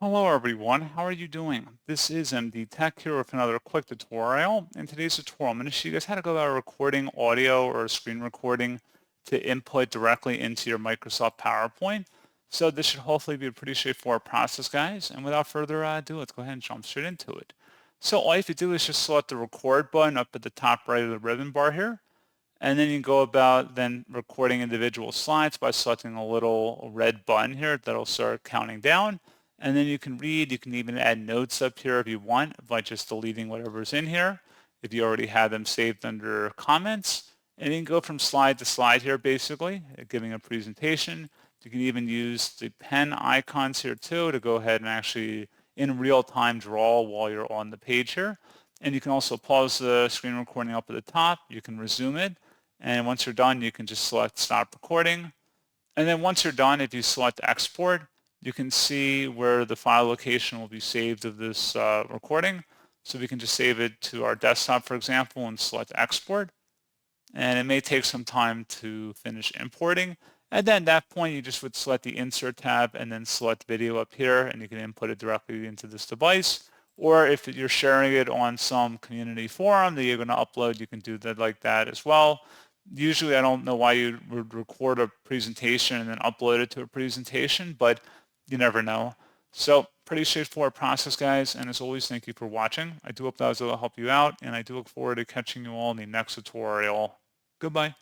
Hello everyone, how are you doing? This is MD Tech here with another quick tutorial. In today's tutorial, I'm going to show you guys how to go about recording audio or screen recording to input directly into your Microsoft PowerPoint. So this should hopefully be a pretty straightforward process, guys. And without further ado, let's go ahead and jump straight into it. So all you have to do is just select the record button up at the top right of the ribbon bar here. And then you go about then recording individual slides by selecting a little red button here that'll start counting down. And then you can read, you can even add notes up here if you want by just deleting whatever's in here, if you already have them saved under comments. And you can go from slide to slide here basically, giving a presentation. You can even use the pen icons here too to go ahead and actually in real time draw while you're on the page here. And you can also pause the screen recording up at the top. You can resume it. And once you're done, you can just select stop recording. And then once you're done, if you select export, you can see where the file location will be saved of this recording. So we can just save it to our desktop, for example, and select export. And it may take some time to finish importing. And then at that point, you just would select the insert tab and then select video up here, and you can input it directly into this device. Or if you're sharing it on some community forum that you're going to upload, you can do that like that as well. Usually, I don't know why you would record a presentation and then upload it to a presentation, but you never know. So pretty straightforward process, guys. And as always, thank you for watching. I do hope that was able to help you out, and I do look forward to catching you all in the next tutorial. Goodbye.